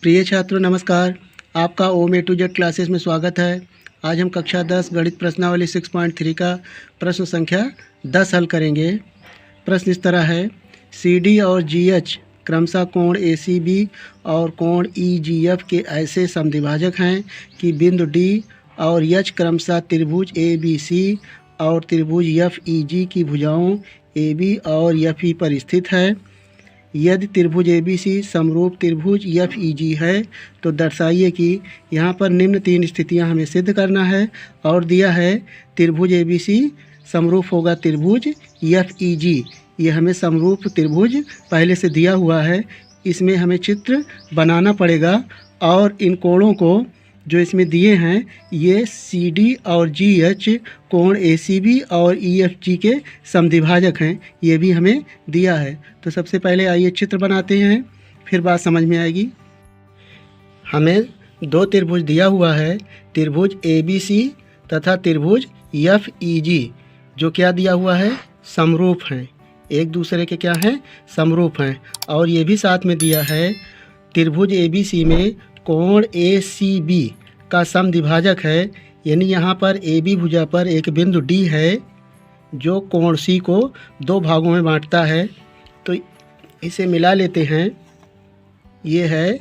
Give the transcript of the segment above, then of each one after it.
प्रिय छात्रों नमस्कार। आपका ओम ए टू जेड क्लासेस में स्वागत है। आज हम कक्षा 10 गणित प्रश्नावली 6.3 का प्रश्न संख्या 10 हल करेंगे। प्रश्न इस तरह है, सी डी और जी एच क्रमशः कोण ए सी बी और कोण ई जी एफ के ऐसे समद्विभाजक हैं कि बिंदु डी और एच क्रमशः त्रिभुज ए बी सी और त्रिभुज एफ ई जी की भुजाओं ए बी और एफ ई पर स्थित है। यदि त्रिभुज ए बी सी समरूप त्रिभुज एफ ई जी है तो दर्शाइए कि यहाँ पर निम्न 3 स्थितियाँ हमें सिद्ध करना है। और दिया है त्रिभुज ए बी सी समरूप होगा त्रिभुज एफ ई जी। ये हमें समरूप त्रिभुज पहले से दिया हुआ है, इसमें हमें चित्र बनाना पड़ेगा। और इन कोणों को जो इसमें दिए हैं ये सी डी और जी एच कोण ए सी बी और ई एफ जी के समद्विभाजक हैं, ये भी हमें दिया है। तो सबसे पहले आइए चित्र बनाते हैं, फिर बात समझ में आएगी। हमें 2 त्रिभुज दिया हुआ है, त्रिभुज ए बी सी तथा त्रिभुज एफ ई जी, जो क्या दिया हुआ है, समरूप हैं, एक दूसरे के क्या हैं, समरूप हैं। और ये भी साथ में दिया है त्रिभुज ए बी सी में कोण ए सी बी का समद्विभाजक है, यानी यहाँ पर ए बी भुजा पर एक बिंदु डी है जो कोण सी को 2 भागों में बांटता है। तो इसे मिला लेते हैं, ये है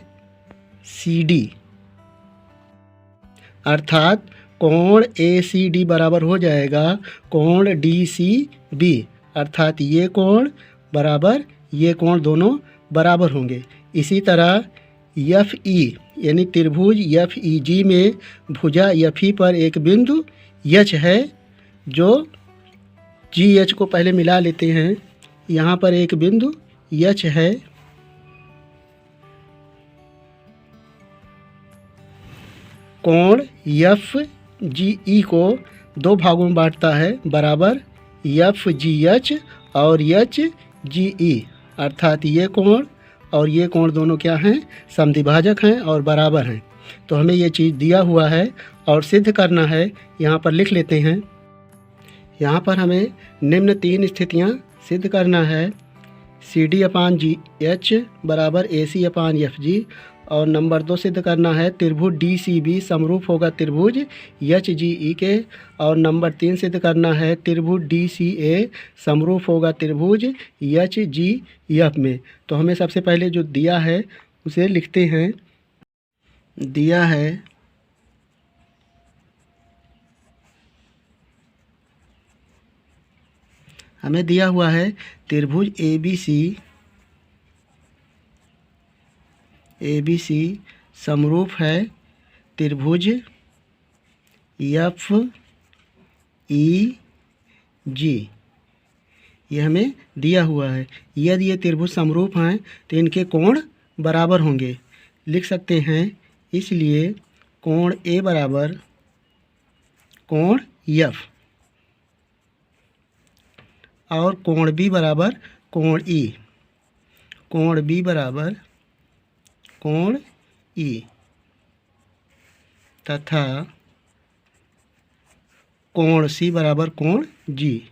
सी डी, अर्थात कोण ए सी डी बराबर हो जाएगा कोण डी सी बी, अर्थात ये कोण बराबर ये कोण दोनों बराबर होंगे। इसी तरह एफ ई यानी त्रिभुज एफ ई जी में भुजा एफ ई पर एक बिंदु एच है जो जी एच को पहले मिला लेते हैं, यहाँ पर एक बिंदु एच है। कोण एफ जी ई को 2 भागों में बांटता है, बराबर एफ जी एच और एच जी ई, अर्थात ये कोण और ये कोण दोनों क्या हैं, समद्विभाजक हैं और बराबर हैं। तो हमें ये चीज़ दिया हुआ है और सिद्ध करना है, यहाँ पर लिख लेते हैं। यहाँ पर हमें निम्न 3 स्थितियाँ सिद्ध करना है, सी डी अपान जी एच बराबर ए सी अपान एफ जी। और नंबर 2 सिद्ध करना है त्रिभुज डी सी बी समरूप होगा त्रिभुज एच जी ई के। और नंबर 3 सिद्ध करना है त्रिभुज डी सी ए समरूप होगा त्रिभुज एच जी एफ में। तो हमें सबसे पहले जो दिया है उसे लिखते हैं। दिया है हमें दिया हुआ है त्रिभुज ए बी सी समरूप है त्रिभुज एफ ई जी, ये हमें दिया हुआ है। यदि ये त्रिभुज समरूप हैं तो इनके कोण बराबर होंगे, लिख सकते हैं। इसलिए कोण ए बराबर कोण एफ और कोण बी बराबर कोण ई, कोण बी बराबर कोण ई तथा कोण सी बराबर कोण जी,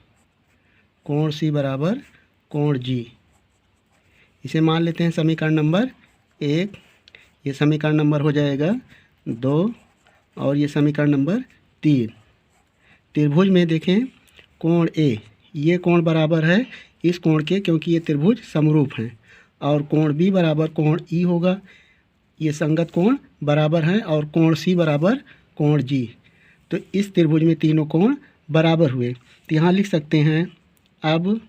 कोण सी बराबर कोण जी। इसे मान लेते हैं समीकरण नंबर 1, ये समीकरण नंबर हो जाएगा 2 और ये समीकरण नंबर 3। त्रिभुज में देखें कोण ए, ये कोण बराबर है इस कोण के, क्योंकि ये त्रिभुज समरूप हैं। और कोण बी बराबर कोण ई होगा, ये संगत कोण बराबर हैं। और कोण सी बराबर कोण जी। तो इस त्रिभुज में तीनों कोण बराबर हुए। तो यहाँ लिख सकते हैं, अब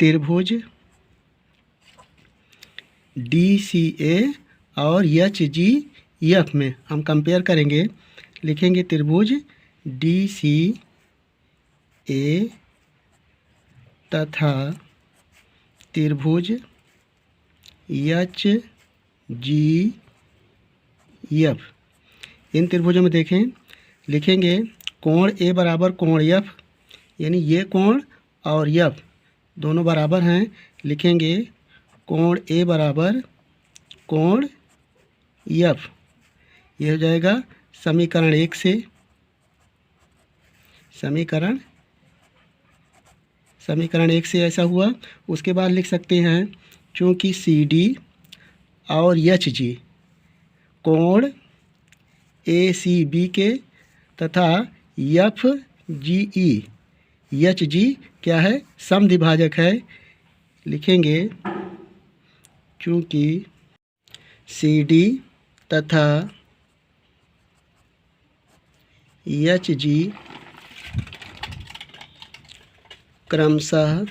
त्रिभुज डी सी ए और एच जी एफ में हम कंपेयर करेंगे, लिखेंगे त्रिभुज डी सी ए तथा त्रिभुज एच जी एफ। इन त्रिभुजों में देखें, लिखेंगे कोण ए बराबर कोण एफ, यानी ये कोण और एफ दोनों बराबर हैं। लिखेंगे कोण ए बराबर कोण एफ, ये हो जाएगा समीकरण 1 से। समीकरण 1 से ऐसा हुआ। उसके बाद लिख सकते हैं चूँकि सी डी और एच जी कोण ए सी बी के तथा F G E H G क्या है, समद्विभाजक है। लिखेंगे चूँकि सी डी तथा एच जी क्रमशः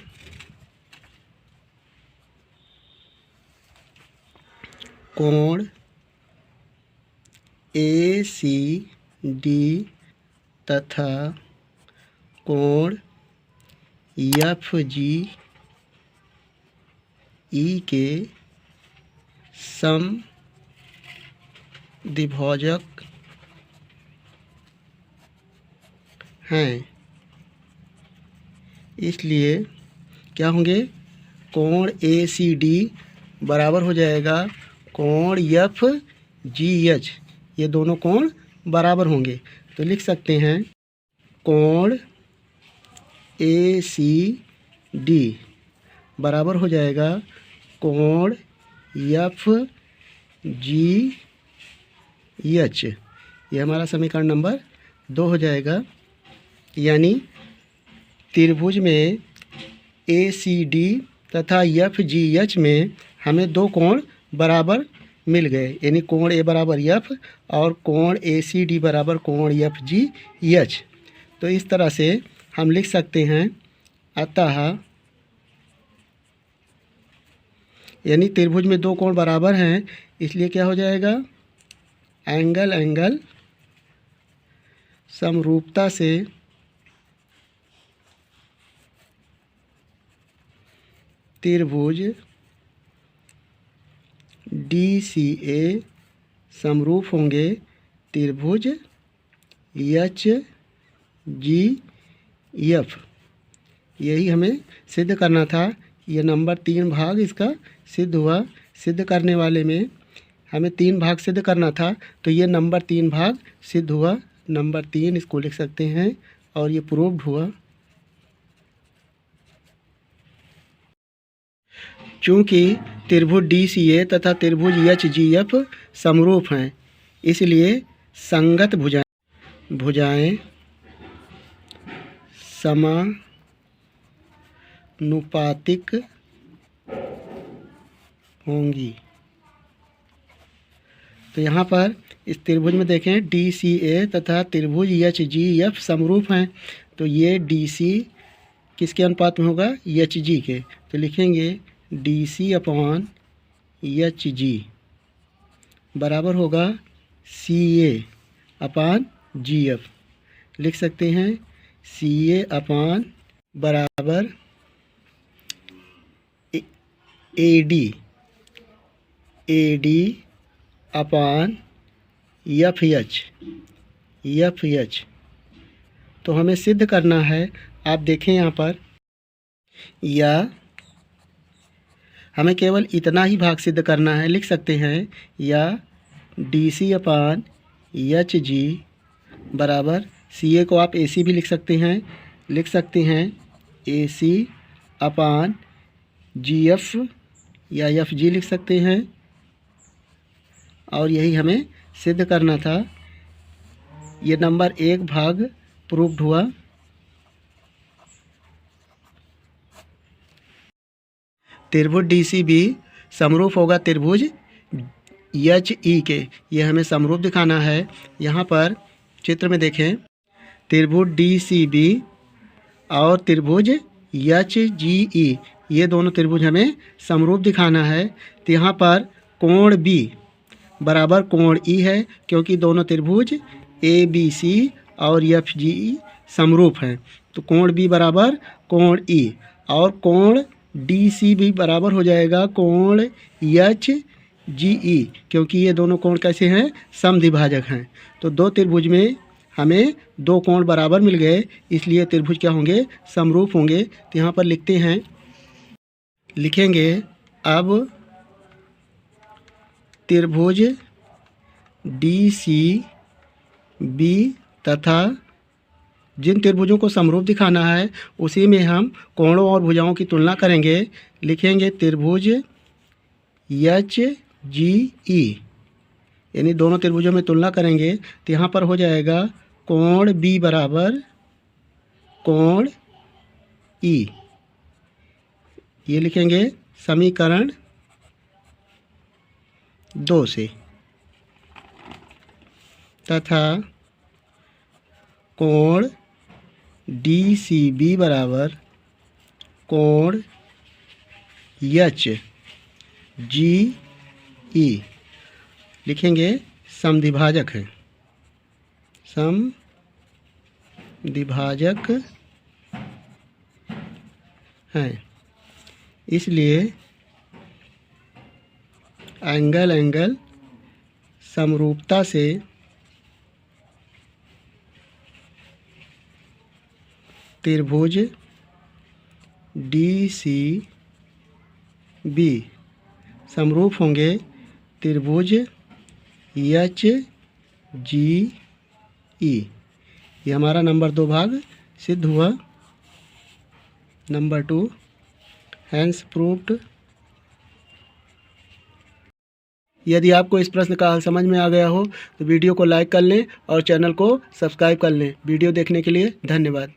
कोण ए सी डी तथा कोण एफ जी ई के समद्विभाजक हैं। इसलिए क्या होंगे, कोण ए सी डी बराबर हो जाएगा कोण एफ जी एच, ये दोनों कोण बराबर होंगे। तो लिख सकते हैं कोण ए सी डी बराबर हो जाएगा कोण एफ जी एच, ये हमारा समीकरण नंबर 2 हो जाएगा। यानी त्रिभुज में ए सी डी तथा एफ जी एच में हमें दो कोण बराबर मिल गए, यानी कोण ए बराबर एफ और कोण ए सी डी बराबर कोण एफ जी एच। तो इस तरह से हम लिख सकते हैं, अतः यानी त्रिभुज में दो कोण बराबर हैं, इसलिए क्या हो जाएगा, एंगल एंगल समरूपता से त्रिभुज डी सी ए समरूप होंगे त्रिभुज एच जी एफ। यही हमें सिद्ध करना था। ये नंबर 3 भाग इसका सिद्ध हुआ। सिद्ध करने वाले में हमें 3 भाग सिद्ध करना था, तो ये नंबर 3 भाग सिद्ध हुआ। नंबर 3 इसको लिख सकते हैं और ये प्रूव्ड हुआ। चूँकि त्रिभुज डी सी ए तथा त्रिभुज एच जी एफ समरूप हैं, इसलिए संगत भुजाएं समानुपातिक होंगी। तो यहाँ पर इस त्रिभुज में देखें, डी सी ए तथा त्रिभुज एच जी एफ समरूप हैं, तो ये डी सी किसके अनुपात में होगा, एच जी के। तो लिखेंगे D C upon H G बराबर होगा सी ए अपान जी एफ। लिख सकते हैं सी ए अपान बराबर A D upon F H. तो हमें सिद्ध करना है, आप देखें यहाँ पर, या हमें केवल इतना ही भाग सिद्ध करना है। लिख सकते हैं या डी सी अपान एच जी बराबर, सी ए को आप ए सी भी लिख सकते हैं। लिख सकते हैं ए सी अपान जी एफ या एफ जी लिख सकते हैं। और यही हमें सिद्ध करना था। ये नंबर 1 भाग प्रूव्ड हुआ। त्रिभुज डी सी बी समरूप होगा त्रिभुज एच ई के। ये हमें समरूप दिखाना है। यहाँ पर चित्र में देखें, त्रिभुज डी सी बी और त्रिभुज एच जी ई, ये दोनों त्रिभुज हमें समरूप दिखाना है। तो यहाँ पर कोण बी बराबर कोण ई है, क्योंकि दोनों त्रिभुज ए बी सी और एफ जी ई समरूप हैं। तो कोण बी बराबर कोण ई, और कोण डी सी भी बराबर हो जाएगा कोण एच जी ई, क्योंकि ये दोनों कोण कैसे हैं, समद्विभाजक हैं। तो दो त्रिभुज में हमें दो कोण बराबर मिल गए, इसलिए त्रिभुज क्या होंगे, समरूप होंगे। तो यहाँ पर लिखते हैं, लिखेंगे अब त्रिभुज डी सी बी तथा जिन त्रिभुजों को समरूप दिखाना है उसी में हम कोणों और भुजाओं की तुलना करेंगे। लिखेंगे त्रिभुज एच जी ई, यानी दोनों त्रिभुजों में तुलना करेंगे तो यहाँ पर हो जाएगा कोण बी बराबर कोण ई। ये लिखेंगे समीकरण 2 से, तथा कोण डी सी बी बराबर कोण एच जी ई लिखेंगे समद्विभाजक है, समद्विभाजक हैं, इसलिए एंगल समरूपता से त्रिभुज डी सी बी समरूप होंगे त्रिभुज एच जी ई। ये हमारा नंबर 2 भाग सिद्ध हुआ। Number 2 hence proved. यदि आपको इस प्रश्न का हल समझ में आ गया हो तो वीडियो को लाइक कर लें और चैनल को सब्सक्राइब कर लें। वीडियो देखने के लिए धन्यवाद।